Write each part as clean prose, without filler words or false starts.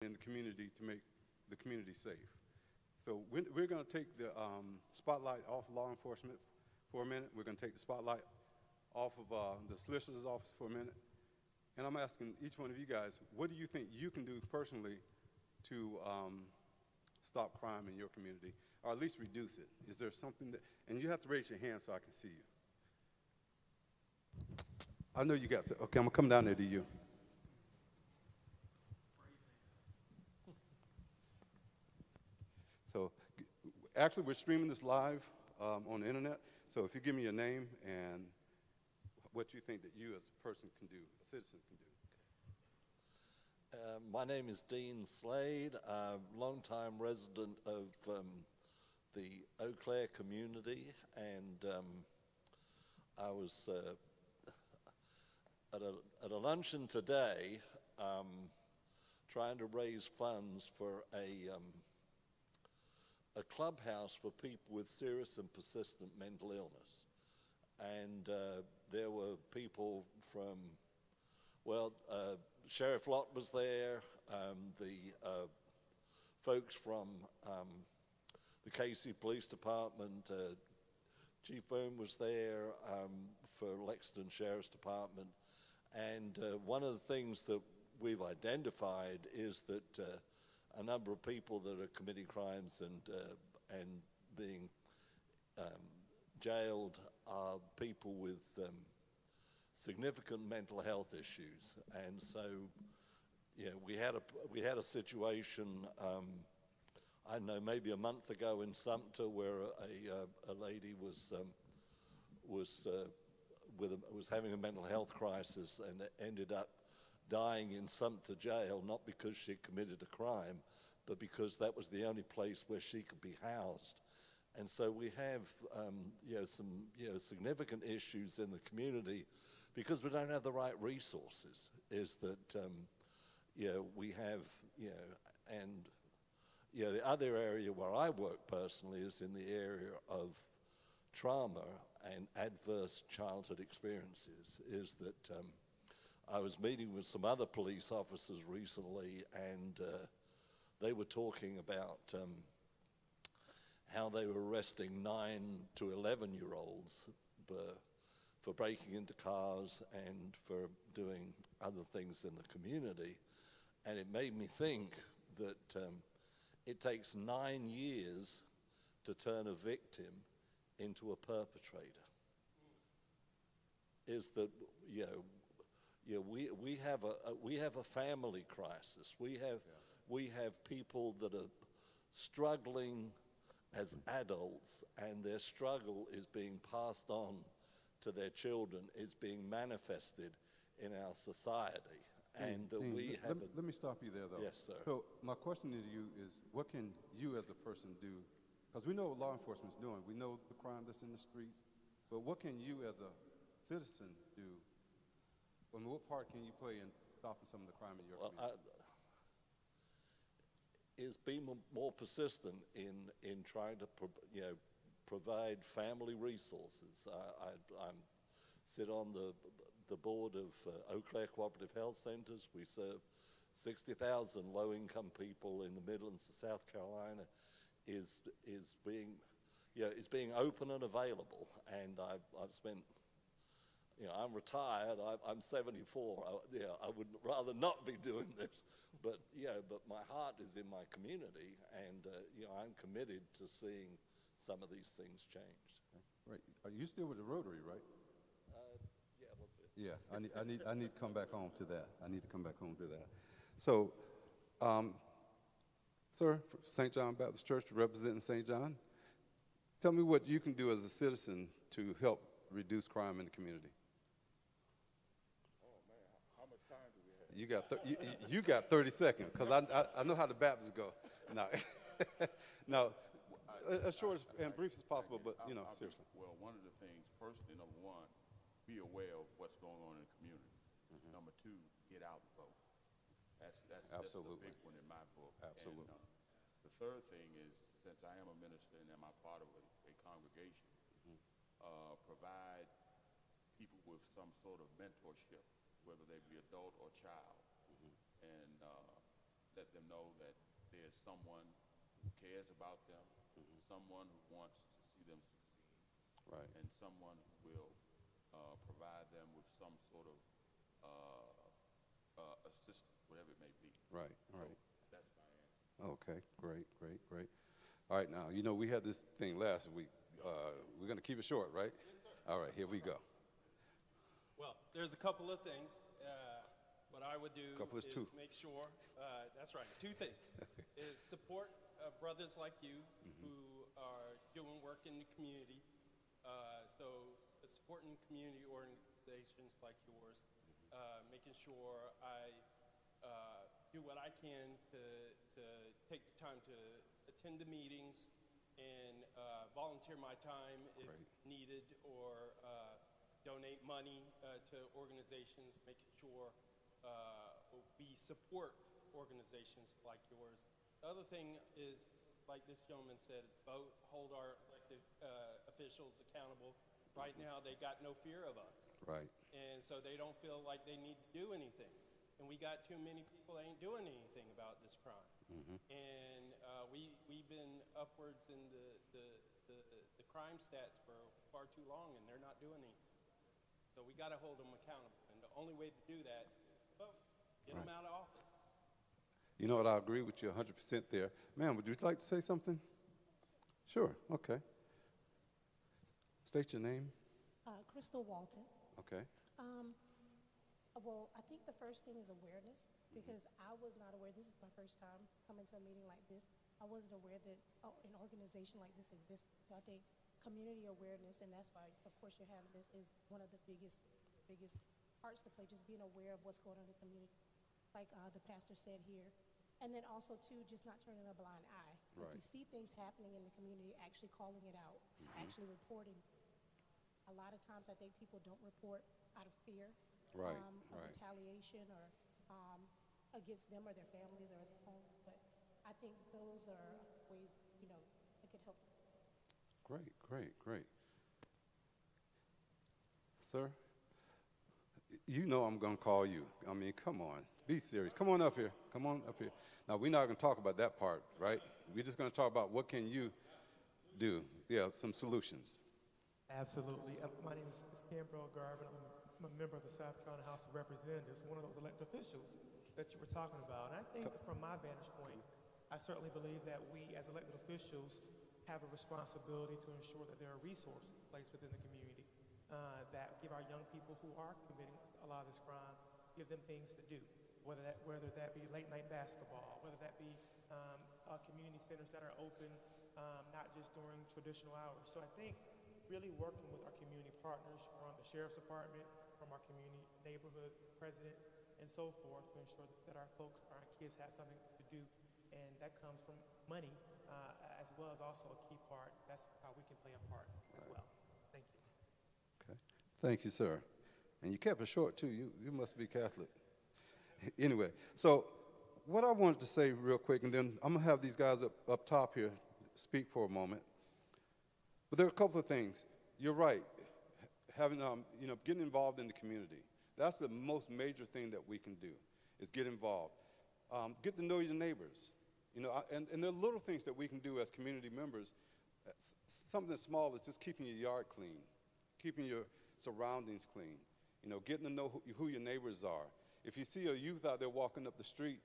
in the community to make the community safe. So we're going to take the spotlight off law enforcement for a minute. We're going to take the spotlight off of the solicitor's office for a minute. And I'm asking each one of you guys, what do you think you can do personally to stop crime in your community, or at least reduce it? Is there something that, and you have to raise your hand so I can see you. I know you got, okay, I'm gonna come down there to you. So actually we're streaming this live on the internet, so if you give me your name and what you think that you as a person can do, a citizen can do. My name is Dean Slade, a longtime resident of the Eau Claire community, and I was at a luncheon today trying to raise funds for a clubhouse for people with serious and persistent mental illness. And there were people from, well, Sheriff Lott was there, the folks from the Casey Police Department, Chief Boone was there for Lexington Sheriff's Department. And one of the things that we've identified is that a number of people that are committing crimes and being jailed are people with significant mental health issues. And so, yeah, we had a situation, I don't know, maybe a month ago in Sumter, where a lady was having a mental health crisis and ended up dying in Sumter jail, not because she committed a crime, but because that was the only place where she could be housed. And so we have some significant issues in the community because we don't have the right resources. Is that we have and the other area where I work personally is in the area of trauma and adverse childhood experiences. Is that I was meeting with some other police officers recently, and they were talking about how they were arresting 9 to 11-year-olds for breaking into cars and for doing other things in the community. And it made me think that it takes 9 years to turn a victim into a perpetrator. Is that we have a family crisis. We have people that are struggling as adults, and their struggle is being passed on to their children, is being manifested in our society. And that we have let me stop you there, though. Yes, sir. So my question to you is, what can you as a person do? Because we know what law enforcement's doing. We know the crime that's in the streets. But what can you as a citizen do? I mean, what part can you play in stopping some of the crime in your community? Is be more persistent in trying to provide family resources. I sit on the board of Eau Claire Cooperative Health Centers. We serve 60,000 low-income people in the Midlands of South Carolina. Is being open and available. And I've spent. I'm retired. I'm 74. I would rather not be doing this, but my heart is in my community, and I'm committed to seeing some of these things changed. Right. Are you still with the Rotary, right? Yeah, a little bit. Yeah. I need to come back home to that. So, sir, St. John Baptist Church, representing St. John, tell me what you can do as a citizen to help reduce crime in the community. You got 30 seconds, because I know how the Baptists go. No, as short and brief as possible, but seriously. Well, one of the things, personally, number one, be aware of what's going on in the community. Mm-hmm. Number two, get out and vote. That's a big one in my book. Absolutely. And, the third thing is, since I am a minister and I'm a part of a congregation, provide people with some sort of mentorship, whether they be adult or child. Mm-hmm. And let them know that there's someone who cares about them, someone who wants to see them succeed, Right. and someone who will provide them with some sort of assistance, whatever it may be. Right. So Right. that's my answer. Okay. Great. Great. Great. All right. Now, you know, we had this thing last week. We're going to keep it short, right? All right. Here we go. Well, there's a couple of things. What I would do Couple is two. make sure, that's right, two things, is support brothers like you who are doing work in the community. So supporting community organizations like yours, making sure I do what I can to take the time to attend the meetings and volunteer my time if Right. needed, or donate money to organizations, making sure we support organizations like yours. The other thing is, like this gentleman said, is vote, hold our elected officials accountable. Right now, they got no fear of us. Right. And so they don't feel like they need to do anything. And we got too many people that ain't doing anything about this crime. And we've been upwards in the crime stats for far too long, and they're not doing anything. So we got to hold them accountable. And the only way to do that is vote. Get them out of office. You know what? I agree with you 100% there. Ma'am, would you like to say something? Sure. Okay. State your name. Crystal Walton. Okay. Well, I think the first thing is awareness, because I was not aware. This is my first time coming to a meeting like this. I wasn't aware that an organization like this exists. So I think community awareness, and that's why, of course, you're having this, is one of the biggest parts to play, just being aware of what's going on in the community, like the pastor said here. And then also, too, just not turning a blind eye. Right. If we see things happening in the community, actually calling it out, actually reporting. A lot of times I think people don't report out of fear. Right, Of right. retaliation, or against them or their families or their homes. But I think those are ways, that could help. Great, great, great. Sir, you know I'm going to call you. I mean, come on. Be serious. Come on up here. Come on up here. Now, we're not going to talk about that part, right? We're just going to talk about what can you do. Yeah, some solutions. Absolutely. My name is Campbell Garvin. I'm a member of the South Carolina House of Representatives, one of those elected officials that you were talking about. And I think from my vantage point, I certainly believe that we as elected officials have a responsibility to ensure that there are resources placed within the community that give our young people who are committing a lot of this crime, give them things to do, whether that be late night basketball, whether that be community centers that are open, not just during traditional hours. So I think really working with our community partners from the Sheriff's Department, from our community neighborhood presidents, and so forth, to ensure that our folks, our kids have something to do. And that comes from money, as well as also a key part. That's how we can play a part as well. Thank you. Okay. Thank you, sir. And you kept it short, too. You must be Catholic. Anyway, so what I wanted to say real quick, and then I'm going to have these guys up top here speak for a moment. But there are a couple of things. You're right. Having, getting involved in the community. That's the most major thing that we can do, is get involved. Get to know your neighbors. And there are little things that we can do as community members. Something small is just keeping your yard clean, keeping your surroundings clean. Getting to know who your neighbors are. If you see a youth out there walking up the street,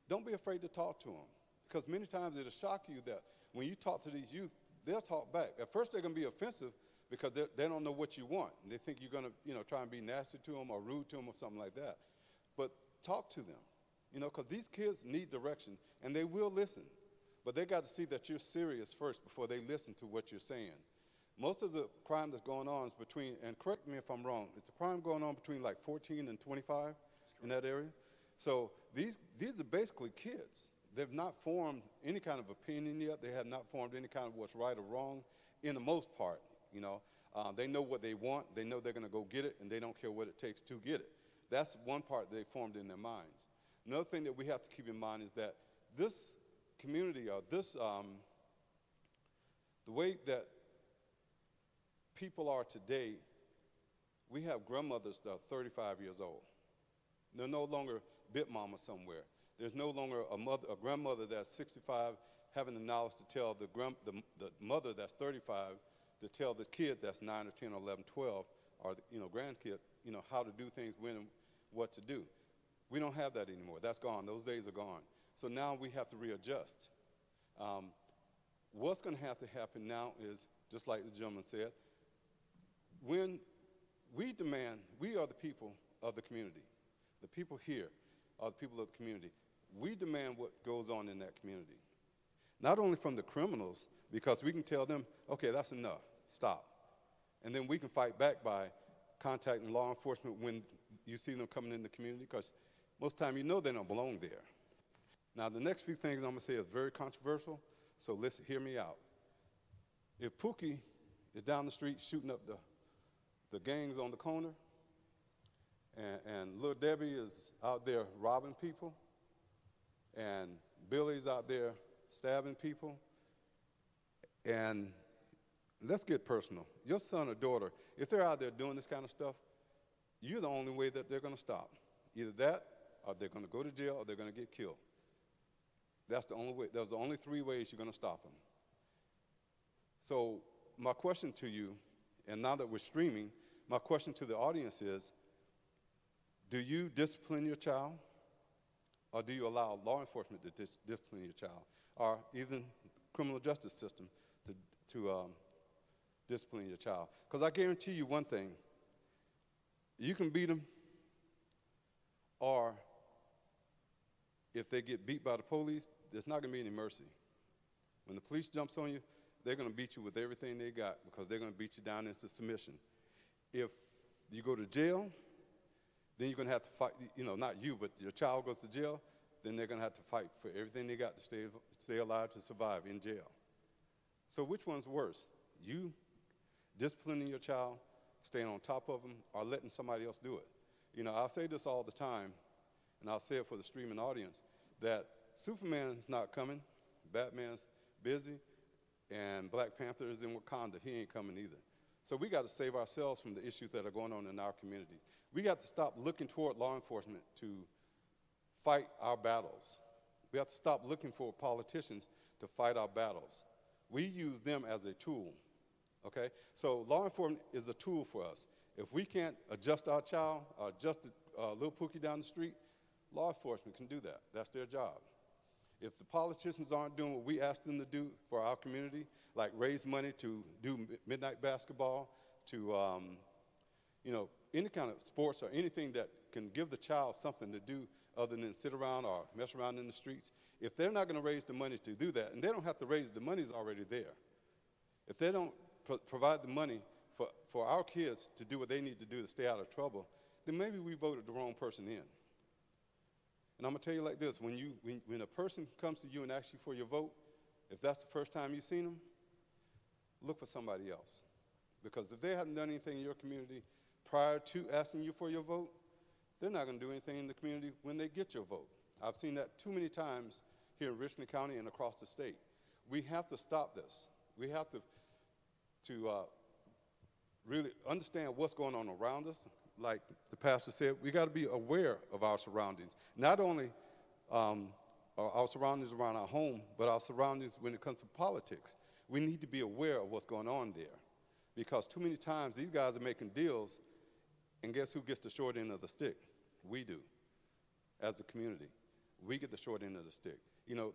don't be afraid to talk to them. Because many times it'll shock you that when you talk to these youth, they'll talk back. At first they're going to be offensive because they don't know what you want. And they think you're going to try and be nasty to them or rude to them or something like that. But talk to them, because these kids need direction, and they will listen. But they got to see that you're serious first before they listen to what you're saying. Most of the crime that's going on is between, and correct me if I'm wrong, it's a crime going on between like 14 and 25 in that area. So these are basically kids. They've not formed any kind of opinion yet. They have not formed any kind of what's right or wrong in the most part, They know what they want. They know they're going to go get it, and they don't care what it takes to get it. That's one part they formed in their minds. Another thing that we have to keep in mind is that this community, or the way that people are today, we have grandmothers that are 35 years old. They're no longer bit mama somewhere. There's no longer a grandmother that's 65 having the knowledge to tell the mother that's 35 to tell the kid that's 9 or 10 or 11, 12, or the, grandkid, how to do things, when and what to do. We don't have that anymore. That's gone. Those days are gone. So now we have to readjust. What's going to happen now is, just like the gentleman said, when we demand, we are the people of the community. The people here are the people of the community. We demand what goes on in that community. Not only from the criminals, because we can tell them, okay, that's enough, stop. And then we can fight back by contacting law enforcement when you see them coming in the community, because most of the time they don't belong there. Now, the next few things I'm going to say is very controversial, so listen, hear me out. If Pookie is down the street shooting up the gangs on the corner, and Little Debbie is out there robbing people, and Billy's out there stabbing people, and let's get personal. Your son or daughter, if they're out there doing this kind of stuff, you're the only way that they're going to stop. Either that, or they're going to go to jail, or they're going to get killed. That's the only way. There's the only three ways you're going to stop them. So my question to you, and now that we're streaming, my question to the audience is, do you discipline your child, or do you allow law enforcement to discipline your child, or even criminal justice system to discipline your child? Because I guarantee you one thing, you can beat them, or if they get beat by the police, there's not going to be any mercy. When the police jumps on you, they're going to beat you with everything they got, because they're going to beat you down into submission. If you go to jail, then you're going to have to fight, not you, but your child goes to jail, then they're going to have to fight for everything they got to stay alive, to survive in jail. So which one's worse? You disciplining your child, staying on top of them, or letting somebody else do it? I say this all the time, and I'll say it for the streaming audience, that Superman's not coming, Batman's busy, and Black Panther is in Wakanda. He ain't coming either. So we got to save ourselves from the issues that are going on in our communities. We got to stop looking toward law enforcement to fight our battles. We have to stop looking for politicians to fight our battles. We use them as a tool, okay? So law enforcement is a tool for us. If we can't adjust our child, or adjust little Pookie down the street, law enforcement can do that. That's their job. If the politicians aren't doing what we ask them to do for our community, like raise money to do midnight basketball, to any kind of sports or anything that can give the child something to do other than sit around or mess around in the streets, if they're not going to raise the money to do that, and they don't have to raise, the money's already there. If they don't provide the money for our kids to do what they need to do to stay out of trouble, then maybe we voted the wrong person in. And I'm going to tell you like this, when a person comes to you and asks you for your vote, if that's the first time you've seen them, look for somebody else. Because if they haven't done anything in your community prior to asking you for your vote, they're not going to do anything in the community when they get your vote. I've seen that too many times here in Richland County and across the state. We have to stop this. We have to really understand what's going on around us. Like the pastor said, we got to be aware of our surroundings. Not only our surroundings around our home, but our surroundings when it comes to politics. We need to be aware of what's going on there. Because too many times these guys are making deals, and guess who gets the short end of the stick? We do, as a community. We get the short end of the stick.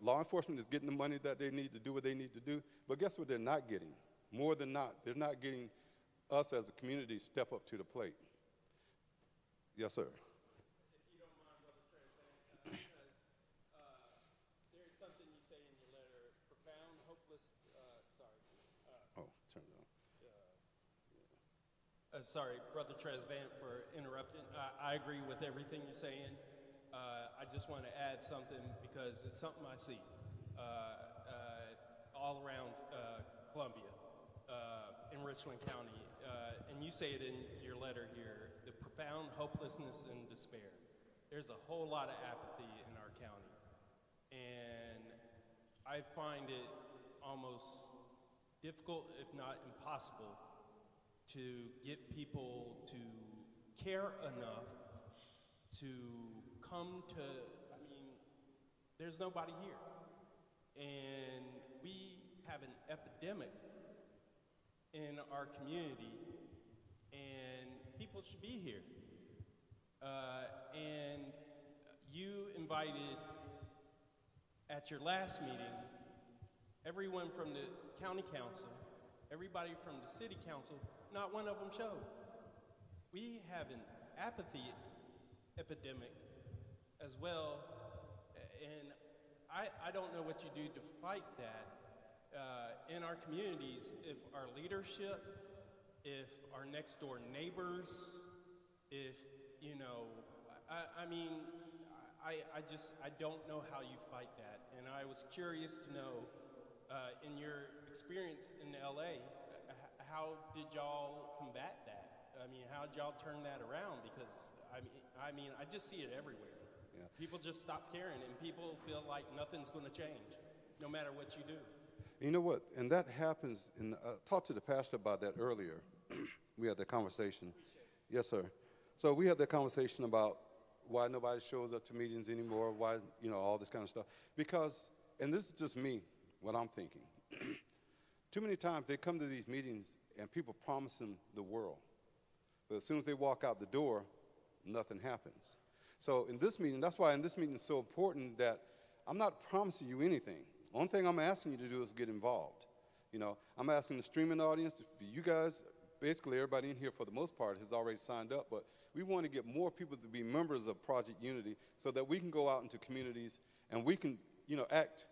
Law enforcement is getting the money that they need to do what they need to do, but guess what they're not getting? More than not, they're not getting us as a community step up to the plate. Yes, sir. If you don't mind, Brother Trent, because there's something you say in your letter, profound, hopeless, Turn it on. Sorry, Brother Tresvant, for interrupting. I agree with everything you're saying. I just want to add something because it's something I see all around Columbia, in Richland County. And you say it in your letter here, the profound hopelessness and despair. There's a whole lot of apathy in our county. And I find it almost difficult, if not impossible, to get people to care enough to come to, there's nobody here. And we have an epidemic in our community, and people should be here. And you invited, at your last meeting, everyone from the county council, everybody from the city council, not one of them showed. We have an apathy epidemic as well, and I don't know what you do to fight that in our communities. If our leadership, if our next door neighbors, if, you know, I mean, I don't know how you fight that. And I was curious to know, in your experience in LA, how did y'all combat that? I mean, how did y'all turn that around? Because I mean, I just see it everywhere. Yeah. People just stop caring, and people feel like nothing's going to change, no matter what you do. You know what? And that happens. I talked to the pastor about that earlier. We had that conversation. Yes, sir. So we had that conversation about why nobody shows up to meetings anymore, why, you know, all this kind of stuff. Because, and this is just me, what I'm thinking. Too many times they come to these meetings and people promise them the world. But as soon as they walk out the door, nothing happens. So in this meeting, that's why in this meeting it's so important that I'm not promising you anything. Only thing I'm asking you to do is get involved. You know, I'm asking the streaming audience, you guys, basically everybody in here for the most part has already signed up, but we want to get more people to be members of Project Unity so that we can go out into communities and we can, you know, act,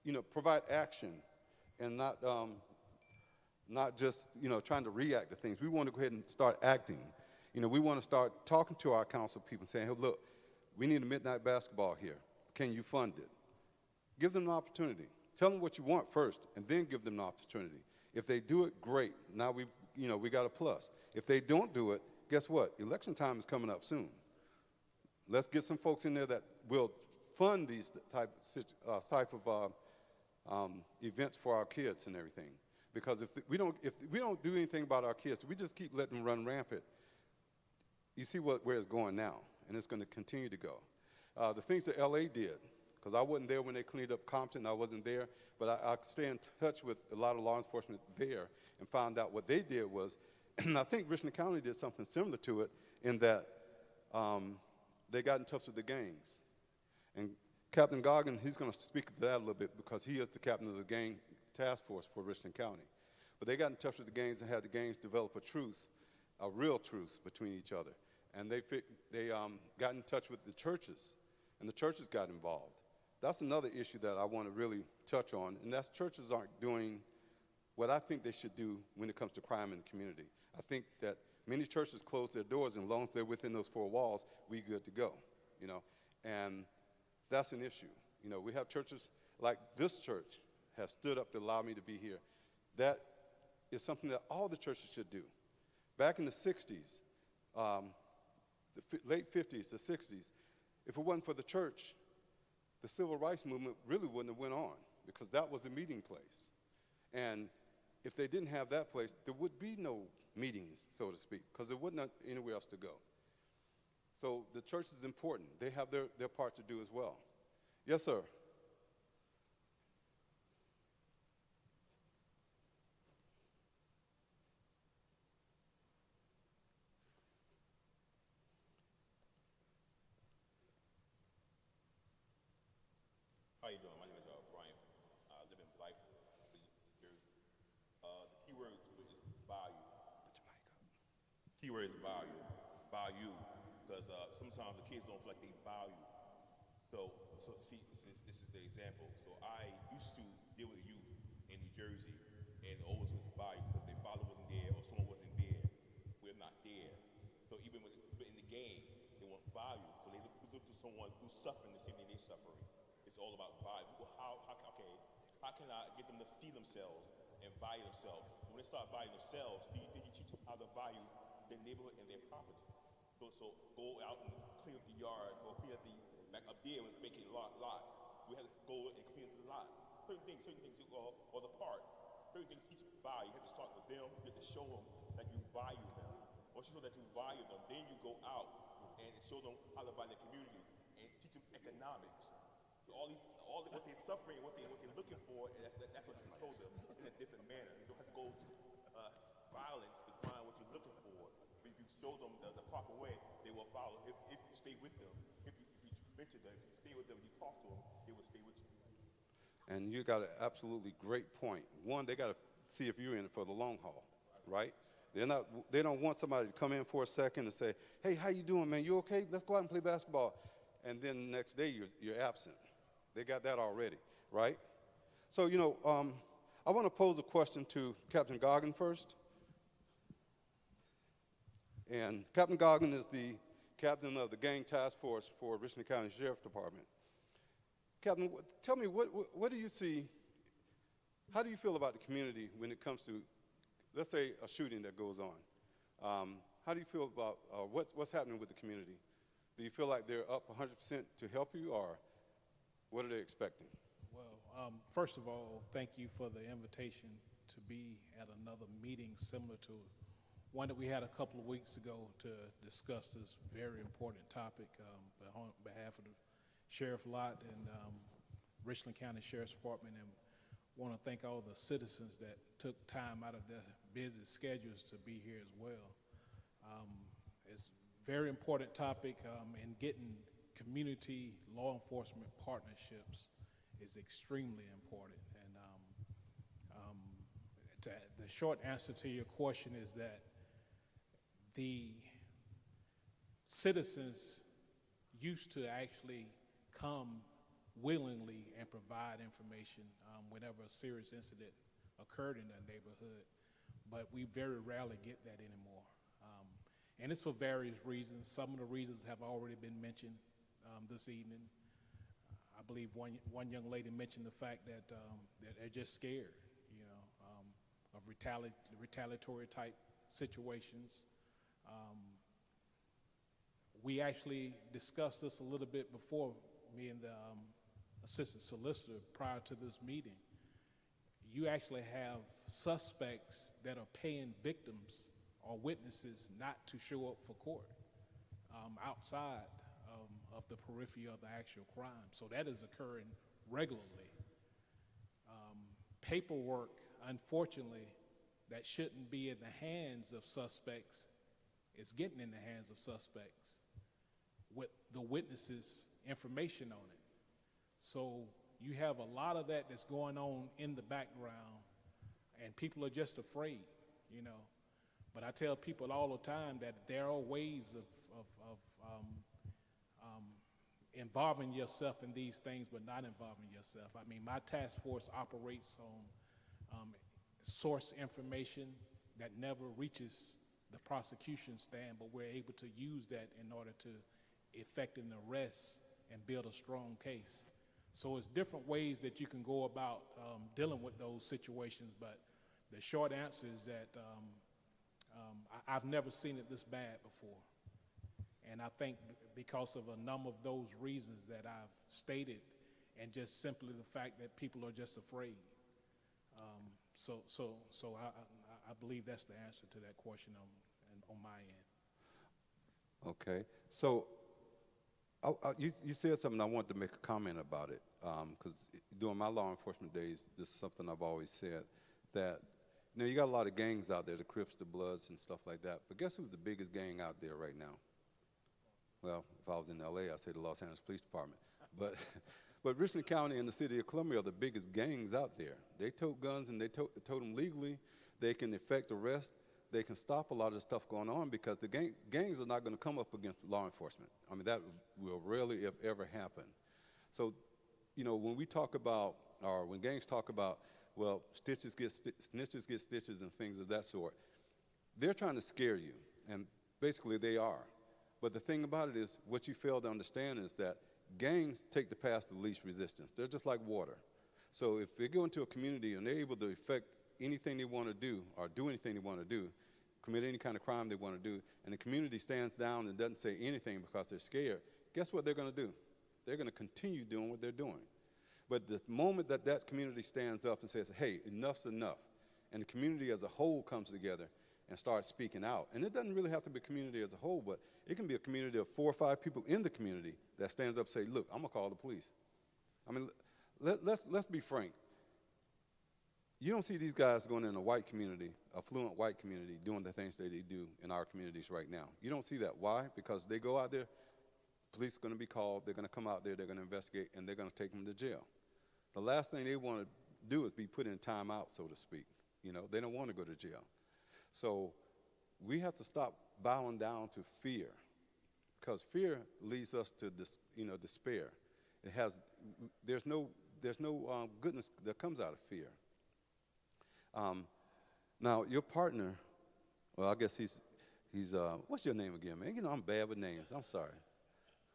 you know, provide action and not just, you know, trying to react to things. We want to go ahead and start acting. You know, we want to start talking to our council people saying, hey, look, we need a midnight basketball here. Can you fund it? Give them an opportunity. Tell them what you want first, and then give them an opportunity. If they do it, great. Now we got a plus. If they don't do it, guess what? Election time is coming up soon. Let's get some folks in there that will fund these type of events for our kids and everything. Because if we don't do anything about our kids, we just keep letting them run rampant. You see where it's going now, and it's going to continue to go. The things that LA did, because I wasn't there when they cleaned up Compton, I wasn't there, but I stay in touch with a lot of law enforcement there and found out what they did was, and I think Richland County did something similar to it in that they got in touch with the gangs. And Captain Goggin, he's going to speak to that a little bit because he is the captain of the gang task force for Richland County. But they got in touch with the gangs and had the gangs develop a truce, a real truce between each other. And they got in touch with the churches, and the churches got involved. That's another issue that I want to really touch on, and that's churches aren't doing what I think they should do when it comes to crime in the community. I think that many churches close their doors, and as long as they're within those four walls, we good to go, you know. And that's an issue. You know, we have churches like this church has stood up to allow me to be here. That is something that all the churches should do. Back in the 60s, the late 50s, the 60s, if it wasn't for the church, the civil rights movement really wouldn't have went on because that was the meeting place. And if they didn't have that place, there would be no meetings, so to speak, because there wouldn't be anywhere else to go. So the church is important. They have their part to do as well. Yes, sir. How you doing? My name is Brian. I live in Blythewood, Jersey. The key word to it is value. Put your mic up. Keyword is value. Value. Because sometimes the kids don't feel like they value. So see, this is the example. So I used to deal with youth in New Jersey, and always was value because their father wasn't there or someone wasn't there. We're not there. So even in the game, they want value. So they look to someone who's suffering the same thing they're suffering. It's all about value. Well, how can I get them to see themselves and value themselves? When they start valuing themselves, then you teach them how to value their neighborhood and their property. So go out and clean up the yard, or clean up like up there and make it lot. We had to go and clean up the lot. Certain things, or the park. Certain things teach value. You have to start with them. You have to show them that you value them. Once you know that you value them, then you go out and show them how to value the community and teach them economics. what they're suffering, what they're looking for, and that's what you told them in a different manner. You don't have to go to violence to find what you're looking for. But if you show them the proper way, they will follow. If you stay with them, if you mentor them, if you stay with them, you talk to them, they will stay with you. And you got an absolutely great point. One, they got to see if you're in it for the long haul, right? They don't want somebody to come in for a second and say, hey, how you doing, man? You okay? Let's go out and play basketball. And then the next day you're absent. They got that already, right? So, I want to pose a question to Captain Goggin first. And Captain Goggin is the captain of the gang task force for Richland County Sheriff's Department. Captain, tell me, what do you see, how do you feel about the community when it comes to, let's say, a shooting that goes on? How do you feel about what's happening with the community? Do you feel like they're up 100% to help you, or what are they expecting? Well, first of all, thank you for the invitation to be at another meeting similar to one that we had a couple of weeks ago to discuss this very important topic on behalf of the Sheriff Lott and Richland County Sheriff's Department, and want to thank all the citizens that took time out of their busy schedules to be here as well. It's a very important topic, and getting community law enforcement partnerships is extremely important. And the short answer to your question is that the citizens used to actually come willingly and provide information whenever a serious incident occurred in their neighborhood, but we very rarely get that anymore. And it's for various reasons. Some of the reasons have already been mentioned this evening. I believe one young lady mentioned the fact that they're just scared, of retaliatory type situations. We actually discussed this a little bit before, me and the assistant solicitor, prior to this meeting. You actually have suspects that are paying victims or witnesses not to show up for court outside of the periphery of the actual crime. So that is occurring regularly. Paperwork, unfortunately, that shouldn't be in the hands of suspects is getting in the hands of suspects with the witnesses' information on it. So you have a lot of that that's going on in the background, and people are just afraid, But I tell people all the time that there are ways of involving yourself in these things, but not involving yourself. I mean, my task force operates on source information that never reaches the prosecution stand, but we're able to use that in order to effect an arrest and build a strong case. So it's different ways that you can go about dealing with those situations, but the short answer is that I've never seen it this bad before. And I think because of a number of those reasons that I've stated, and just simply the fact that people are just afraid. So I believe that's the answer to that question on my end. Okay. So you said something, I wanted to make a comment about it, because during my law enforcement days, this is something I've always said, that you got a lot of gangs out there, the Crips, the Bloods, and stuff like that, but guess who's the biggest gang out there right now? Well, if I was in LA, I'd say the Los Angeles Police Department. But Richland County and the city of Columbia are the biggest gangs out there. They tote guns, and they tote them legally. They can effect arrest. They can stop a lot of the stuff going on, because the gangs are not going to come up against law enforcement. I mean, that will rarely, if ever, happen. So, when we talk about, or when gangs talk about, well, snitches get stitches and things of that sort, they're trying to scare you, and basically they are. But the thing about it is, what you fail to understand is that gangs take the path of least resistance. They're just like water. So if they go into a community and they're able to effect anything they want to do, or do anything they want to do, commit any kind of crime they want to do, and the community stands down and doesn't say anything because they're scared, guess what they're going to do? They're going to continue doing what they're doing. But the moment that that community stands up and says, hey, enough's enough, and the community as a whole comes together and starts speaking out, and it doesn't really have to be a community as a whole, but it can be a community of 4 or 5 people in the community that stands up and say, look, I'm going to call the police. I mean, let's be frank. You don't see these guys going in a white community, affluent white community, doing the things that they do in our communities right now. You don't see that. Why? Because they go out there, police are going to be called, they're going to come out there, they're going to investigate, and they're going to take them to jail. The last thing they want to do is be put in timeout, so to speak. You know, they don't want to go to jail. So we have to stop bowing down to fear, because fear leads us to despair. There's no goodness that comes out of fear. Now, your partner, well, I guess he's what's your name again, man? You know, I'm bad with names. I'm sorry.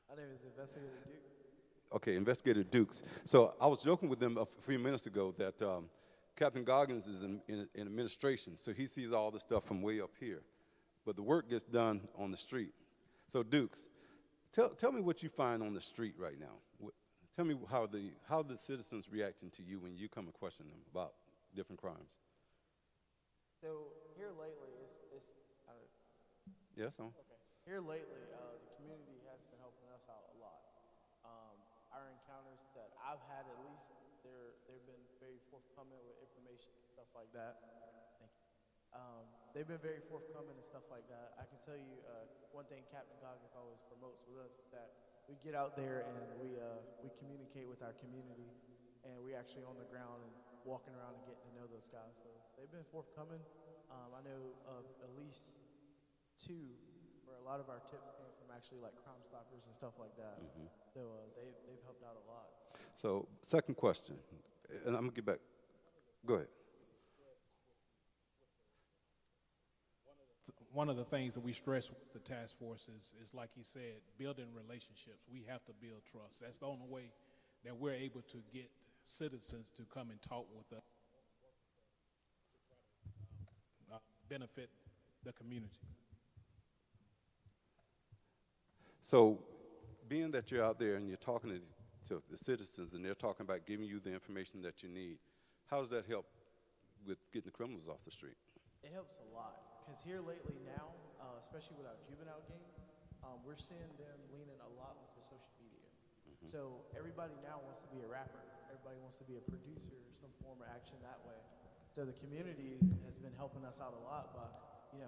My name is Investigator Duke. Okay, Investigator Dukes. So I was joking with them a few minutes ago that Captain Goggins is in administration, so he sees all the stuff from way up here. But the work gets done on the street. So Dukes, tell me what you find on the street right now. Tell me how the citizens reacting to you when you come and question them about different crimes. So here lately, Yes, sir. okay. Here lately, the community has been helping us out a lot. Our encounters that I've had, at least, they've been very forthcoming with information, stuff like that. Thank you. They've been very forthcoming and stuff like that. I can tell you one thing Captain Goggins always promotes with us, that we get out there and we communicate with our community, and we actually on the ground and walking around and getting to know those guys. So they've been forthcoming. I know of at least 2 where a lot of our tips came from actually like Crime Stoppers and stuff like that. Mm-hmm. So they've helped out a lot. So second question, and I'm gonna get back. Go ahead. One of the things that we stress with the task force is like he said, building relationships. We have to build trust. That's the only way that we're able to get citizens to come and talk with us, benefit the community. So being that you're out there and you're talking to the citizens and they're talking about giving you the information that you need, how does that help with getting the criminals off the street? It helps a lot, because here lately now, especially with our juvenile game, we're seeing them leaning a lot onto social media. Mm-hmm. So everybody now wants to be a rapper. Everybody wants to be a producer, some form of action that way. So the community has been helping us out a lot by,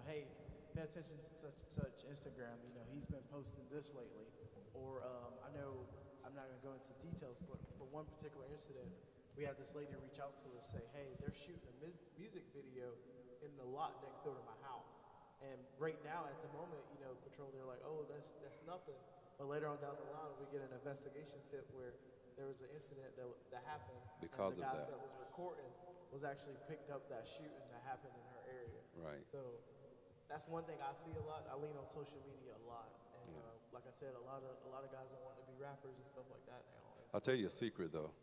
hey, pay attention to such Instagram. He's been posting this lately. Or I know, I'm not going to go into details, but for one particular incident, we had this lady reach out to us, say, hey, they're shooting a music video in the lot next door to my house. And right now, at the moment, patrol, they're like, oh, that's nothing. But later on down the line, we get an investigation tip where there was an incident that happened. Because and the of guys that. that was recording was actually picked up that shooting that happened in her area. Right. So that's one thing I see a lot. I lean on social media a lot. And like I said, a lot of guys are wanting to be rappers and stuff like that now. I'll tell you a secret, though.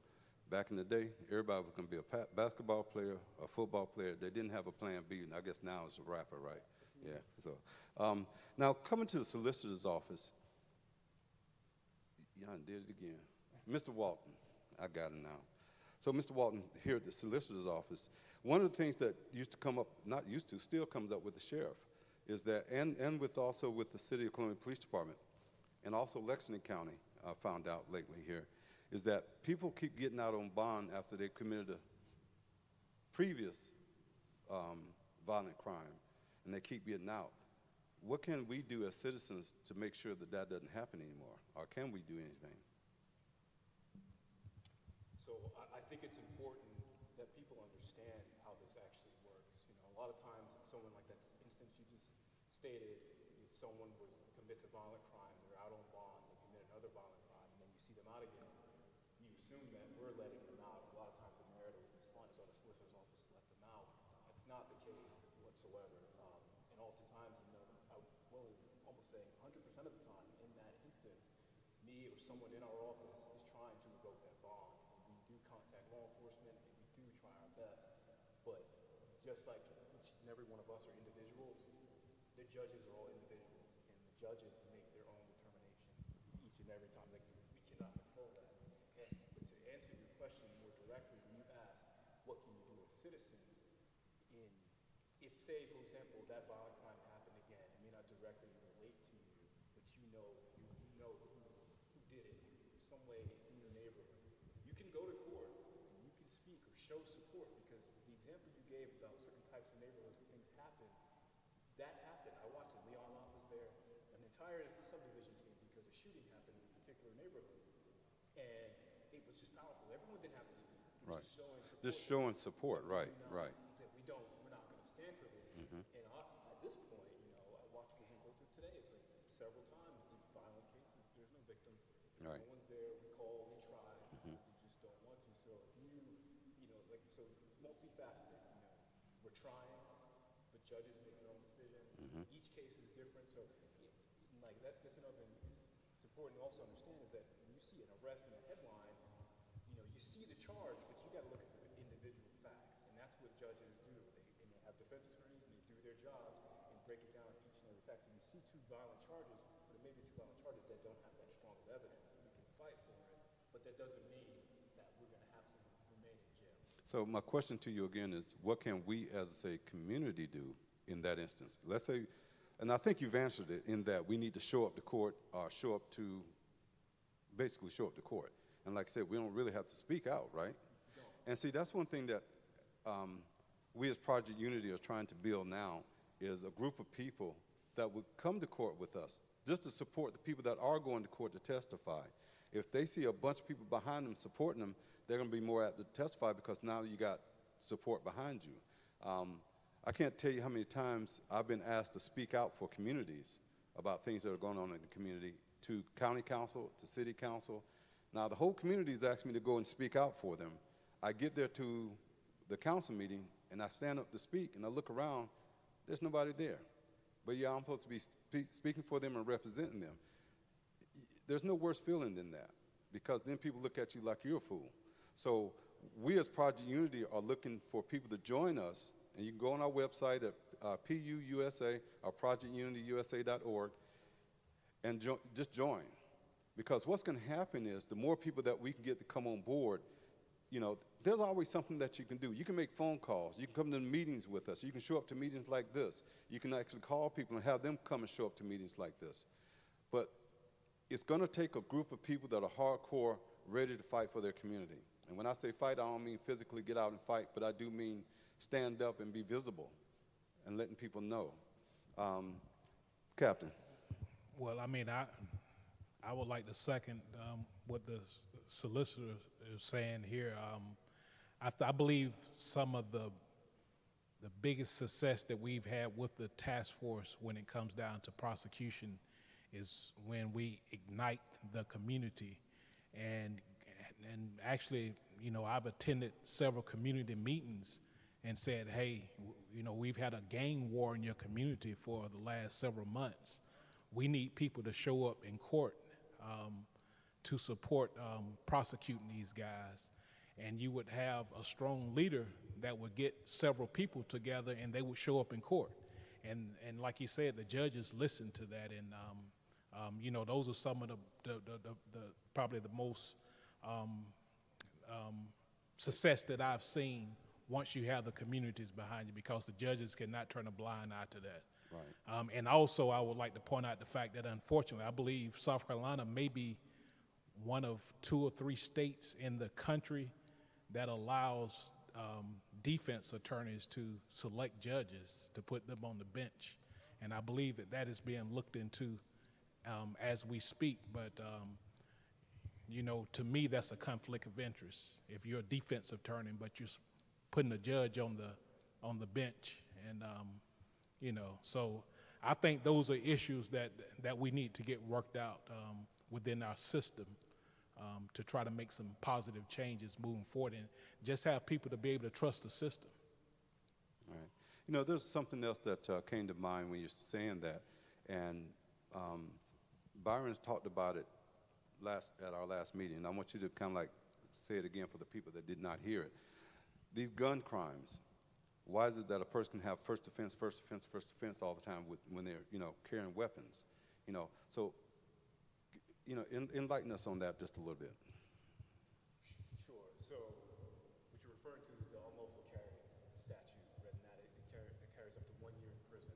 Back in the day, everybody was going to be a basketball player, a football player. They didn't have a plan B, and I guess now it's a rapper, right? Yeah. So now coming to the solicitor's office, y'all did it again. Mr. Walton, I got him now. So Mr. Walton, here at the solicitor's office, one of the things that used to come up, not used to, still comes up with the sheriff, is that, and also with the City of Columbia Police Department, and also Lexington County, I found out lately here, is that people keep getting out on bond after they've committed a previous violent crime, and they keep getting out. What can we do as citizens to make sure that that doesn't happen anymore, or can we do anything? So I think it's important that people understand how this actually works. A lot of times, someone like that instance you just stated, if someone commits a violent crime, they're out on bond, they commit another violent crime, and then you see them out again, you assume that we're letting them out. A lot of times the narrative response is, oh, the solicitor's office let them out. That's not the case whatsoever. And oftentimes, I will almost say 100% of the time, in that instance, me or someone in our office is trying to revoke that bond. We do contact law enforcement, and we do try our best. But just like each and every one of us are individuals, the judges are all individuals, and the judges make their own determinations each and every time. We cannot control that. But to answer your question more directly, when you asked, what can you do as citizens, if, say, for example, that violent crime happened again, it may not directly relate to you, but you know who did it. In some way, it's in your neighborhood. You go to court and you can speak or show support, because the example you gave about certain types of neighborhoods where things happen, that happened. I watched it. Leon Lott was there. An entire subdivision came because a shooting happened in a particular neighborhood. And it was just powerful. Everyone didn't have to speak. Right. Just showing support. Right, right. That we're not going to stand for this. And at this point, I watched the go through today. It's like several times these violent cases. There's no victim. Right. No one's there. We call, we try. We just don't want to. So if so it's multifaceted. We're trying, but judges make their own decisions. Each case is different. So that's another thing. It's important to also understand is that when you see an arrest in a headline, you see the charge, but you got to look at the individual facts, and that's what judges do. They have defense attorneys, and they do their jobs and break it down to each and every fact. So you see two violent charges, but it may be two violent charges that don't have that strong of evidence. We can fight for it, but that doesn't mean that we're going to have someone remain in jail. So my question to you again is, what can we as a community do in that instance? Let's say, and I think you've answered it in that we need to show up to court or basically show up to court. And like I said, we don't really have to speak out, right? And see, that's one thing that we as Project Unity are trying to build now is a group of people that would come to court with us just to support the people that are going to court to testify. If they see a bunch of people behind them supporting them, they're going to be more apt to testify because now you got support behind you. I can't tell you how many times I've been asked to speak out for communities about things that are going on in the community, to county council, to city council. Now, the whole community has asked me to go and speak out for them. I get there to the council meeting, and I stand up to speak, and I look around, there's nobody there. But yeah, I'm supposed to be speaking for them and representing them. There's no worse feeling than that, because then people look at you like you're a fool. So we as Project Unity are looking for people to join us, and you can go on our website at PUUSA or projectunityusa.org and just join. Because what's going to happen is the more people that we can get to come on board, there's always something that you can do. You can make phone calls. You can come to meetings with us. You can show up to meetings like this. You can actually call people and have them come and show up to meetings like this. But it's going to take a group of people that are hardcore, ready to fight for their community. And when I say fight, I don't mean physically get out and fight, but I do mean stand up and be visible and letting people know. Captain. Well, I would like to second what the solicitor is saying here. I believe some of the biggest success that we've had with the task force when it comes down to prosecution is when we ignite the community. And actually, I've attended several community meetings and said, hey, we've had a gang war in your community for the last several months. We need people to show up in court to support prosecuting these guys. And you would have a strong leader that would get several people together and they would show up in court. And like you said, the judges listened to that. And, those are some of the probably the most success that I've seen once you have the communities behind you, because the judges cannot turn a blind eye to that. Right. And also, I would like to point out the fact that, unfortunately, I believe South Carolina may be one of 2 or 3 states in the country that allows defense attorneys to select judges to put them on the bench. And I believe that is being looked into as we speak. But, to me, that's a conflict of interest. If you're a defense attorney, but you're putting a judge on the bench. And, so I think those are issues that we need to get worked out within our system to try to make some positive changes moving forward and just have people to be able to trust the system. All right. There's something else that came to mind when you're saying that, and Byron's talked about it at our last meeting, and I want you to kind of like say it again for the people that did not hear it. These gun crimes, why is it that a person can have first offense all the time when they're, carrying weapons? So, enlighten us on that just a little bit. Sure. So what you're referring to is the unlawful carry statute, written that it carries up to 1 year in prison.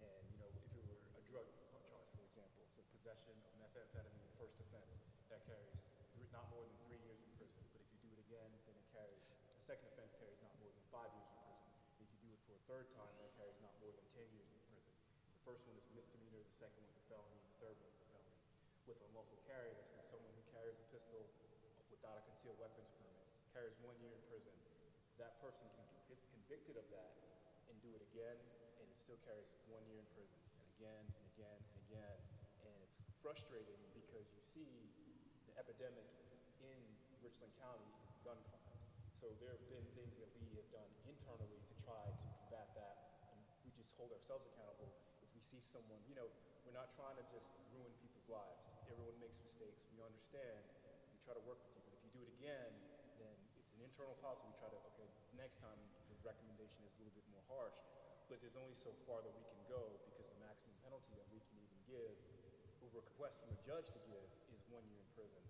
And, if it were a drug charge, for example, so possession of methamphetamine, first offense, that carries not more than 3 years in prison. But if you do it 5 years in prison. If you do it for a third time, that carries not more than 10 years in prison. The first one is a misdemeanor, the second one's a felony, and the third one's a felony. With unlawful carry, that's when someone who carries a pistol without a concealed weapons permit carries 1 year in prison. That person can get convicted of that and do it again, and it still carries 1 year in prison, and again, and again, and again. And it's frustrating because you see the epidemic in Richland County is gun crimes. So there have been things that we have done internally to try to combat that, and we just hold ourselves accountable. If we see someone, we're not trying to just ruin people's lives. Everyone makes mistakes. We understand. We try to work with you. But if you do it again, then it's an internal policy. We try to, okay, next time the recommendation is a little bit more harsh. But there's only so far that we can go because the maximum penalty that we can even give, or request from a judge to give, is 1 year in prison.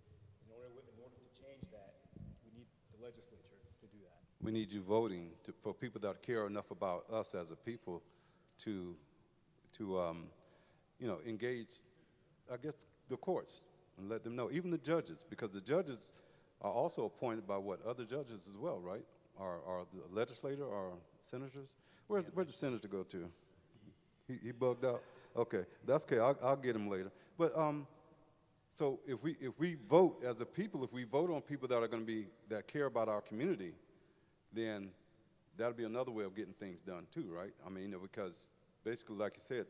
In order to change that, we need the legislature to do that. We need you voting for people that care enough about us as a people to engage, I guess, the courts and let them know, even the judges, because the judges are also appointed by other judges as well, right? Or the legislator or senators. Where'd the senator go to? He bugged out. Okay, that's okay. I'll get him later. But so if we vote as a people, if we vote on people that care about our community, then that'll be another way of getting things done too, right? I mean, because basically, like you said,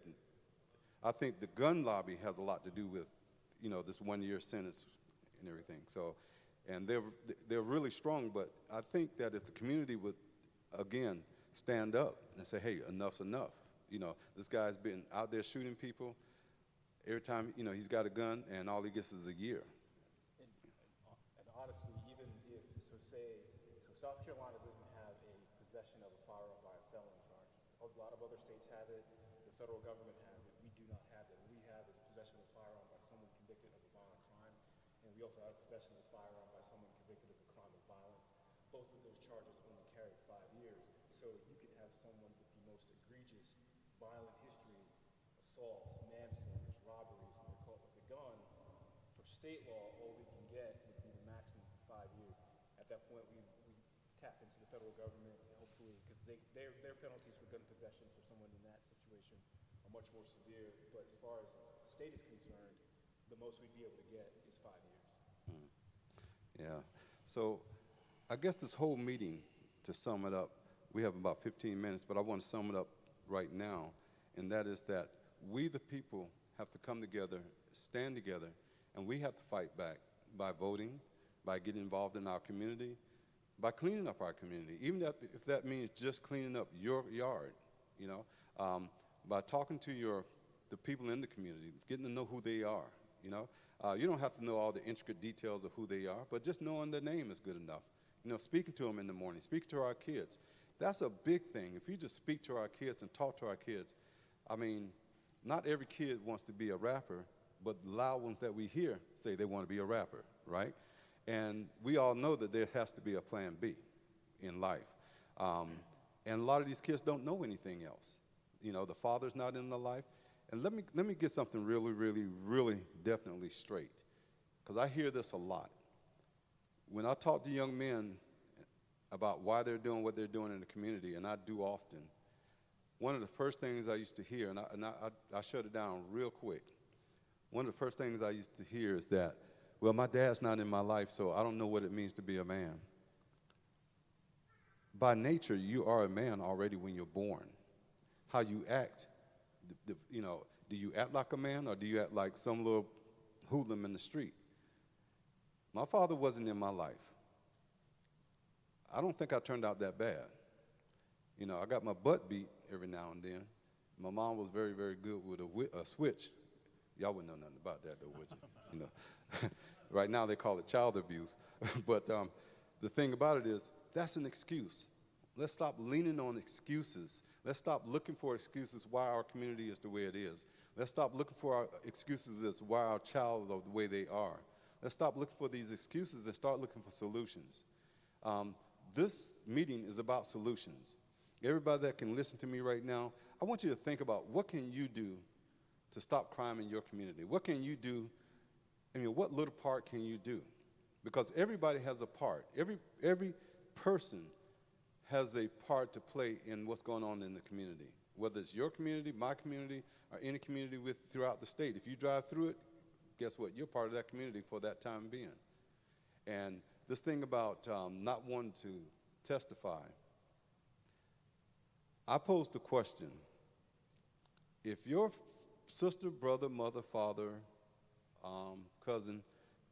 I think the gun lobby has a lot to do with, this 1 year sentence and everything. So, and they're really strong, but I think that if the community would, again, stand up and say, hey, enough's enough. This guy's been out there shooting people. Every time, he's got a gun, and all he gets is a year. And honestly, even if, South Carolina doesn't have a possession of a firearm by a felon charge. A lot of other states have it. The federal government has it. We do not have it. What we have is possession of a firearm by someone convicted of a violent crime, and we also have possession of a firearm by someone convicted of a crime of violence. Both of those charges only carry 5 years. So you could have someone with the most egregious violent history, assaults, manslaughters, robberies, and they're caught with a gun. For state law, all we can get would be the maximum for 5 years. At that point, we tap into the federal government, hopefully, because their penalties for gun possession for someone in that situation are much more severe. But as far as the state is concerned, the most we'd be able to get is 5 years. Yeah. So I guess this whole meeting, to sum it up, we have about 15 minutes, but I want to sum it up right now, and that is that we, the people, have to come together, stand together, and we have to fight back by voting, by getting involved in our community, by cleaning up our community, even if that means just cleaning up your yard, by talking to the people in the community, getting to know who they are, You don't have to know all the intricate details of who they are, but just knowing their name is good enough. Speaking to them in the morning, speaking to our kids. That's a big thing. If you just speak to our kids and talk to our kids, I mean, not every kid wants to be a rapper, but the loud ones that we hear say they want to be a rapper, right? And we all know that there has to be a plan B in life. And a lot of these kids don't know anything else. The father's not in the life. And let me get something really, really, really definitely straight, because I hear this a lot. When I talk to young men about why they're doing what they're doing in the community, and I do often, one of the first things I used to hear, and I shut it down real quick, one of the first things I used to hear is that, well, my dad's not in my life, so I don't know what it means to be a man. By nature, you are a man already when you're born. How you act, do you act like a man, or do you act like some little hoodlum in the street? My father wasn't in my life. I don't think I turned out that bad. I got my butt beat every now and then. My mom was very, very good with a switch. Y'all wouldn't know nothing about that, though, would you? Right now they call it child abuse. But the thing about it is, that's an excuse. Let's stop leaning on excuses. Let's stop looking for excuses why our community is the way it is. Let's stop looking for our excuses as why our child are the way they are. Let's stop looking for these excuses and start looking for solutions. This meeting is about solutions. Everybody that can listen to me right now, I want you to think about what can you do to stop crime in your community? What can you do? What little part can you do? Because everybody has a part. Every person has a part to play in what's going on in the community, whether it's your community, my community, or any community throughout the state. If you drive through it, guess what? You're part of that community for that time being. And this thing about not wanting to testify, I posed the question, if your sister, brother, mother, father, cousin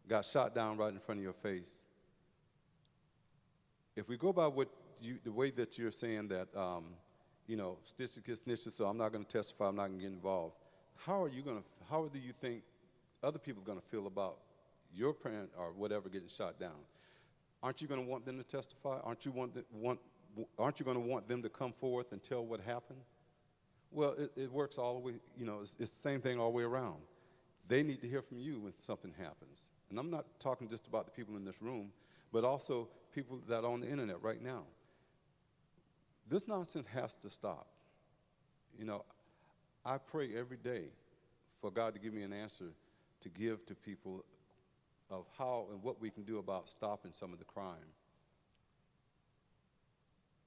got shot down right in front of your face, if we go by the way that you're saying that, stitches get snitches, so I'm not going to testify, I'm not going to get involved, how do you think other people are going to feel about your parent or whatever getting shot down? Aren't you going to want them to testify? Aren't you going to want them to come forth and tell what happened? Well, it works all the way, it's the same thing all the way around. They need to hear from you when something happens. And I'm not talking just about the people in this room, but also people that are on the internet right now. This nonsense has to stop. I pray every day for God to give me an answer to give to people of how and what we can do about stopping some of the crime.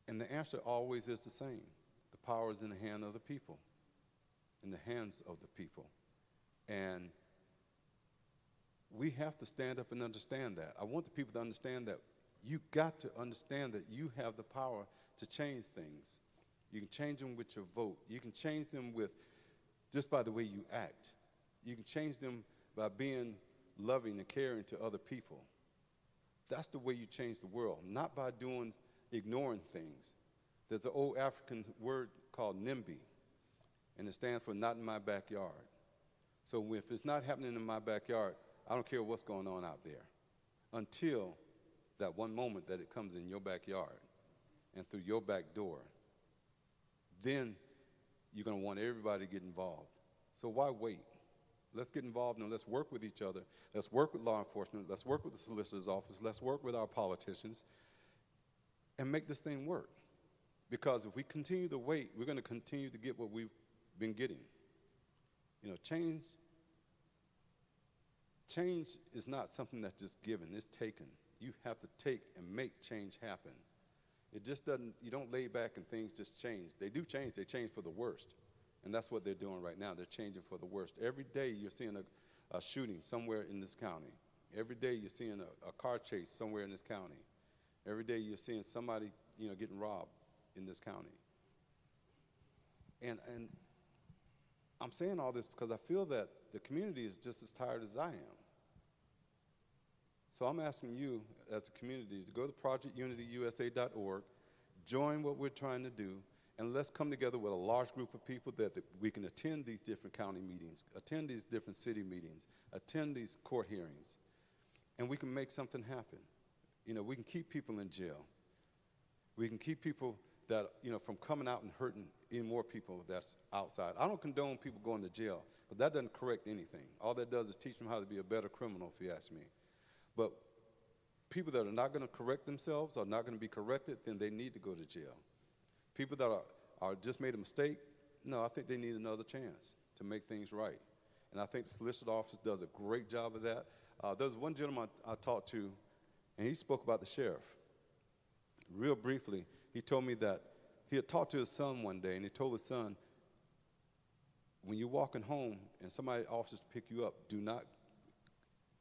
And the answer always is the same. The power is in the hand of the people, in the hands of the people. And we have to stand up and understand that. I want the people to understand that you got to understand that you have the power to change things. You can change them with your vote. You can change them just by the way you act. You can change them by being loving and caring to other people. That's the way you change the world, not by ignoring things. There's an old African word called NIMBY, and it stands for not in my backyard. So if it's not happening in my backyard, I don't care what's going on out there until that one moment that it comes in your backyard and through your back door. Then you're going to want everybody to get involved. So why wait? Let's get involved and let's work with each other. Let's work with law enforcement. Let's work with the solicitor's office. Let's work with our politicians and make this thing work. Because if we continue to wait, we're going to continue to get what we've been getting. Change is not something that's just given, it's taken. You have to take and make change happen. It just doesn't, you don't lay back and things just change. They do change, they change for the worst. And that's what they're doing right now, they're changing for the worst. Every day you're seeing a shooting somewhere in this county. Every day you're seeing a car chase somewhere in this county. Every day you're seeing somebody, getting robbed in this county. And I'm saying all this because I feel that the community is just as tired as I am. So I'm asking you as a community to go to projectunityusa.org, join what we're trying to do, and let's come together with a large group of people that we can attend these different county meetings, attend these different city meetings, attend these court hearings, and we can make something happen. We can keep people in jail. We can keep people that, from coming out and hurting any more people that's outside. I don't condone people going to jail, but that doesn't correct anything. All that does is teach them how to be a better criminal, if you ask me. But people that are not going to correct themselves or not going to be corrected, then they need to go to jail. People that are just made a mistake, no, I think they need another chance to make things right. And I think the solicitor office does a great job of that. There's one gentleman I talked to, and he spoke about the sheriff. Real briefly, he told me that he had talked to his son one day, and he told his son, when you're walking home and somebody offers to pick you up,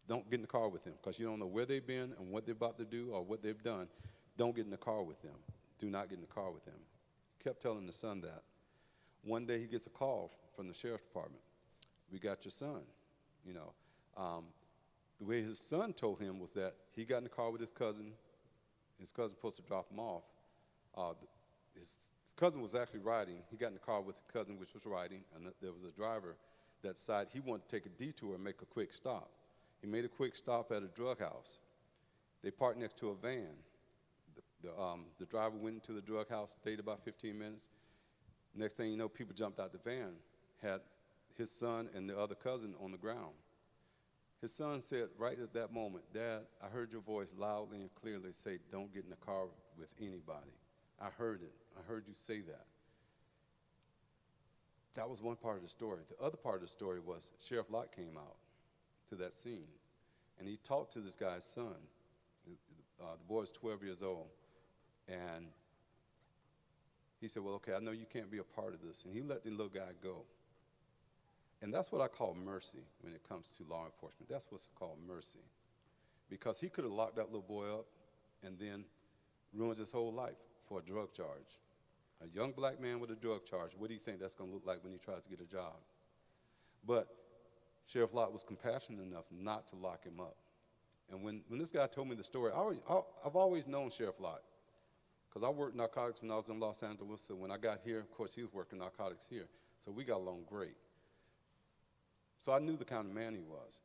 don't get in the car with them, because you don't know where they've been and what they're about to do or what they've done. Don't get in the car with them. Do not get in the car with them. Kept telling the son that. One day he gets a call from the sheriff's department. We got your son. The way his son told him was that he got in the car with his cousin. His cousin was supposed to drop him off. His cousin was actually riding. He got in the car with the cousin, which was riding, and there was a driver that decided he wanted to take a detour and make a quick stop. He made a quick stop at a drug house. They parked next to a van. The driver went into the drug house, stayed about 15 minutes. Next thing you know, people jumped out the van, had his son and the other cousin on the ground. His son said right at that moment, "Dad, I heard your voice loudly and clearly say, don't get in the car with anybody. I heard it. I heard you say that." That was one part of the story. The other part of the story was Sheriff Lott came out to that scene, and he talked to this guy's son. The boy is 12 years old, and he said, well, okay, I know you can't be a part of this. And he let the little guy go. And that's what I call mercy when it comes to law enforcement. That's what's called mercy. Because he could have locked that little boy up and then ruined his whole life for a drug charge. A young black man with a drug charge, what do you think that's going to look like when he tries to get a job? But Sheriff Lott was compassionate enough not to lock him up. And when this guy told me the story, I've always known Sheriff Lott, because I worked narcotics when I was in Los Angeles, so when I got here, of course, he was working narcotics here. So we got along great. So I knew the kind of man he was.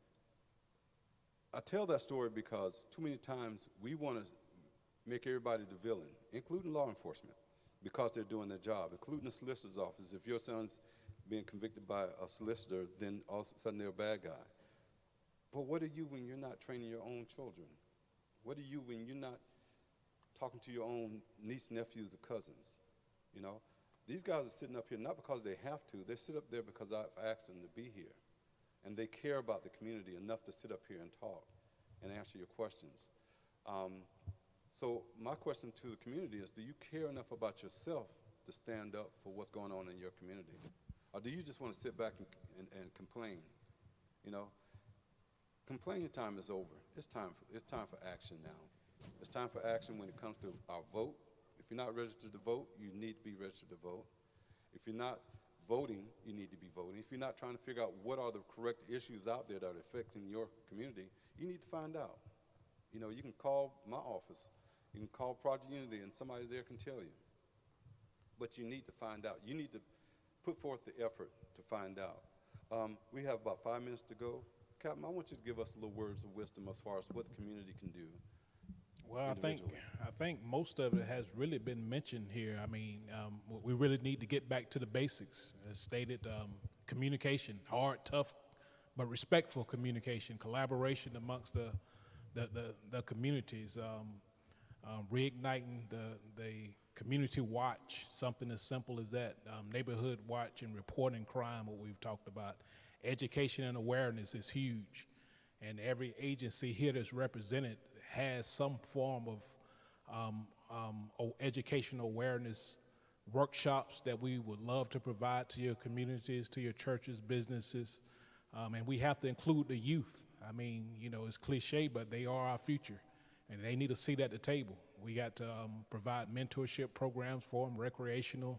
I tell that story because too many times we want to make everybody the villain, including law enforcement, because they're doing their job, including the solicitor's office. If your son's being convicted by a solicitor, then all of a sudden they're a bad guy. But what are you when you're not training your own children? What are you when you're not talking to your own niece, nephews, or cousins? You know, these guys are sitting up here not because they have to. They sit up there because I've asked them to be here. And they care about the community enough to sit up here and talk and answer your questions. So my question to the community is, do you care enough about yourself to stand up for what's going on in your community? Or do you just want to sit back and complain? You know, complaining time is over. It's time for action now. It's time for action when it comes to our vote. If you're not registered to vote, you need to be registered to vote. If you're not voting, you need to be voting. If you're not trying to figure out what are the correct issues out there that are affecting your community, you need to find out. You know, you can call my office, you can call Project Unity, and somebody there can tell you. But you need to find out. You need to put forth the effort to find out. We have about 5 minutes to go. Captain, I want you to give us a little words of wisdom as far as what the community can do. Well, I think most of it has really been mentioned here. I mean, we really need to get back to the basics. As stated, communication, hard, tough, but respectful communication, collaboration amongst the communities, reigniting the community watch, something as simple as that, neighborhood watch and reporting crime, what we've talked about. Education and awareness is huge, and every agency here that's represented has some form of educational awareness workshops that we would love to provide to your communities, to your churches, businesses, and we have to include the youth. I mean, you know, it's cliche, but they are our future, and they need a seat at the table. We got to provide mentorship programs for them, recreational,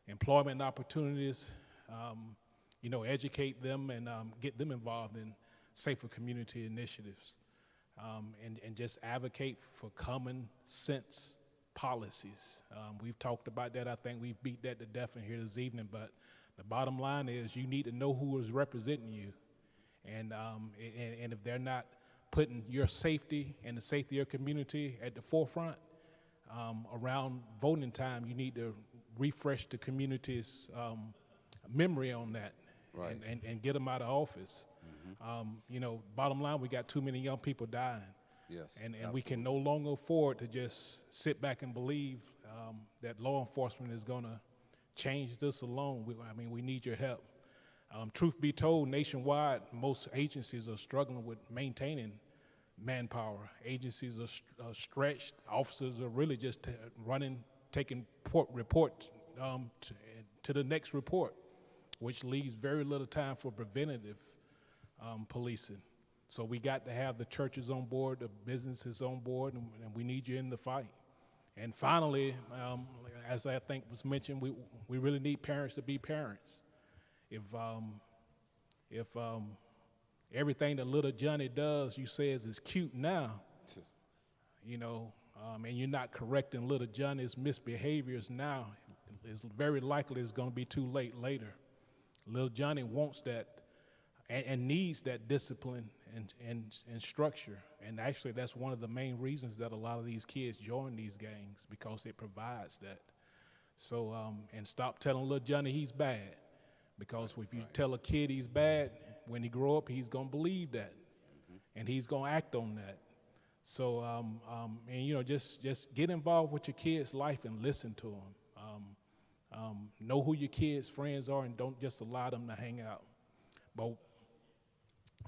employment opportunities, you know, educate them and get them involved in safer community initiatives. And just advocate for common sense policies. We've talked about that. I think we've beat that to death in here this evening, but the bottom line is you need to know who is representing you. And if they're not putting your safety and the safety of your community at the forefront, around voting time, you need to refresh the community's memory on that. Right. And get them out of office. Mm-hmm. You know, bottom line, we got too many young people dying. Yes, and we can no longer afford to just sit back and believe that law enforcement is going to change this alone. We need your help. Truth be told, nationwide, most agencies are struggling with maintaining manpower. Agencies are stretched. Officers are really just taking report to the next report, which leaves very little time for preventative policing. So we got to have the churches on board, the businesses on board, and we need you in the fight. And finally, as I think was mentioned, we really need parents to be parents. If everything that little Johnny does, you say is cute now, you know, and you're not correcting little Johnny's misbehaviors now, it's very likely it's going to be too late later. Little Johnny wants that and needs that discipline and structure. And actually, that's one of the main reasons that a lot of these kids join these gangs, because it provides that. So, and stop telling little Johnny he's bad, because if you tell a kid he's bad, when he grow up, he's going to believe that, and he's going to act on that. So, and you know, just get involved with your kid's life and listen to them. Know who your kids' friends are, and don't just allow them to hang out. But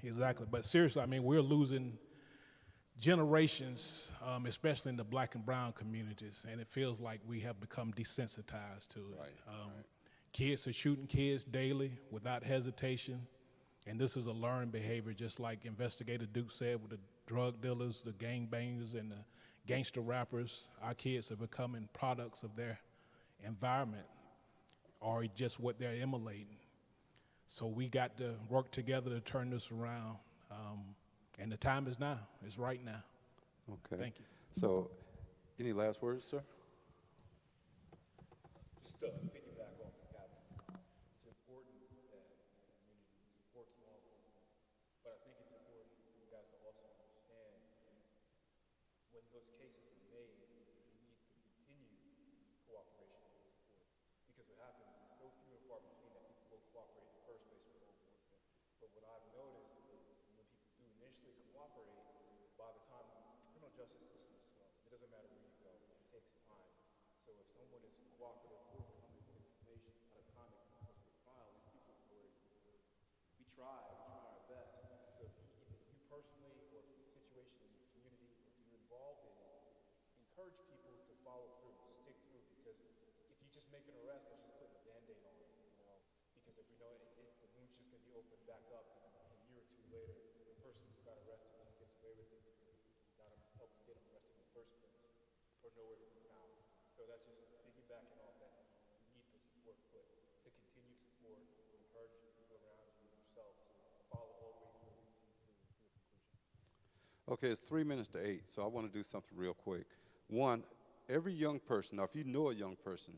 exactly. But seriously, I mean, we're losing generations, especially in the black and brown communities, and it feels like we have become desensitized to it. Kids are shooting kids daily without hesitation, and this is a learned behavior, just like Investigator Duke said with the drug dealers, the gangbangers, and the gangster rappers. Our kids are becoming products of their environment or just what they're emulating. So we got to work together to turn this around, and the time is now. It's right now. Okay. Thank you. So, any last words, sir? Just to piggyback off the captain, it's important that the community supports law enforcement, but I think it's important for you guys to also understand is when those cases are made, you need to continue cooperation and support. Because what happens is so few and far between that people will cooperate in the first place with law enforcement. But what I've noticed is when people do initially cooperate, by the time the criminal justice system is slow, it doesn't matter where you go, it takes time. So if someone is cooperative, forthcoming with information, by the time it comes to the file, these people have already we try our best. So if you personally, or if it's a situation in your community, or if you're involved in it, encourage people to follow through, stick through, because if you just make an arrest, that's just putting a Band-Aid on it, you know, because if we know if the wound's just going to be opened back up a year or two later, the person who got arrested just gets away with it because you got him, helped get him arrested in the first place, or nowhere to be found. So that's just piggybacking off that. You need the support, but the continued support, encourage the people around you and yourself to follow all the way through to the conclusion. Okay, it's 3 minutes to 8, so I want to do something real quick. One, every young person, now if you know a young person,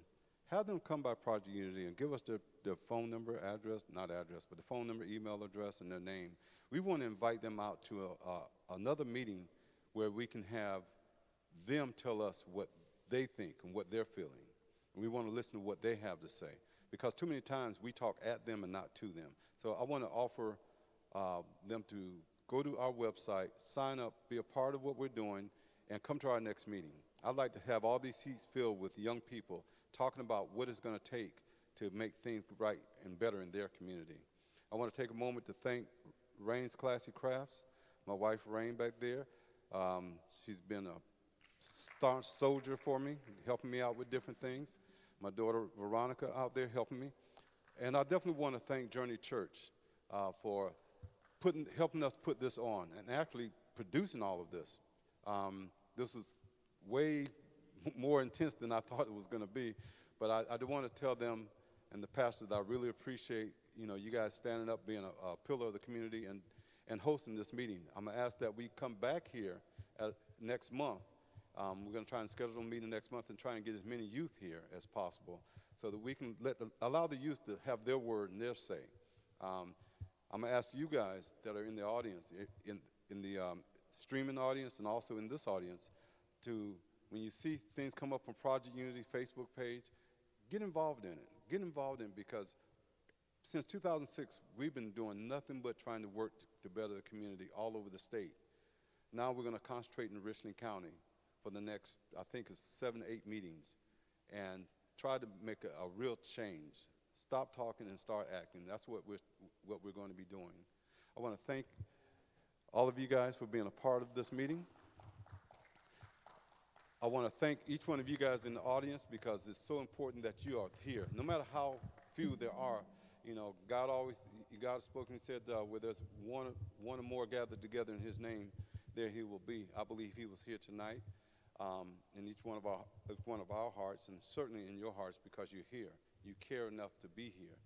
have them come by Project Unity and give us their phone number, address, not address, but the phone number, email address, and their name. We want to invite them out to another meeting where we can have them tell us what they think and what they're feeling. And we want to listen to what they have to say, because too many times we talk at them and not to them. So I want to offer them to go to our website, sign up, be a part of what we're doing, and come to our next meeting. I'd like to have all these seats filled with young people talking about what it's going to take to make things right and better in their community. I want to take a moment to thank Rain's Classy Crafts, my wife Rain back there. She's been a staunch soldier for me, helping me out with different things. My daughter Veronica out there helping me. And I definitely want to thank Journey Church for helping us put this on and actually producing all of this. This was way more intense than I thought it was going to be, but I do want to tell them and the pastor that I really appreciate, you guys standing up, being a pillar of the community and hosting this meeting. I'm going to ask that we come back here next month. We're going to try and schedule a meeting next month and try and get as many youth here as possible so that we can allow the youth to have their word and their say. I'm going to ask you guys that are in the audience, in the streaming audience and also in this audience, to, when you see things come up on Project Unity Facebook page, get involved in it. Get involved in it, because since 2006, we've been doing nothing but trying to work to better the community all over the state. Now we're going to concentrate in Richland County for the next, I think it's 7 to 8 meetings, and try to make a real change. Stop talking and start acting. That's what we're going to be doing. I want to thank all of you guys for being a part of this meeting. I want to thank each one of you guys in the audience, because it's so important that you are here. No matter how few there are, God has spoken and said, where there's one or more gathered together in his name, there he will be. I believe he was here tonight in each one of our hearts, and certainly in your hearts, because you're here. You care enough to be here.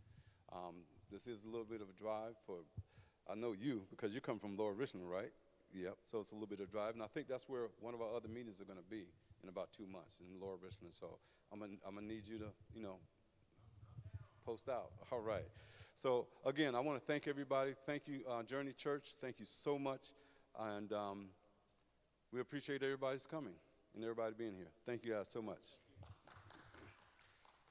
This is a little bit of a drive I know you, because you come from Lower Richland, right? Yep, so it's a little bit of drive, and I think that's where one of our other meetings are going to be in about 2 months in Lower Richland. So I'm gonna need you to, post out. All right. So again, I want to thank everybody. Thank you, Journey Church. Thank you so much, and we appreciate everybody's coming and everybody being here. Thank you guys so much.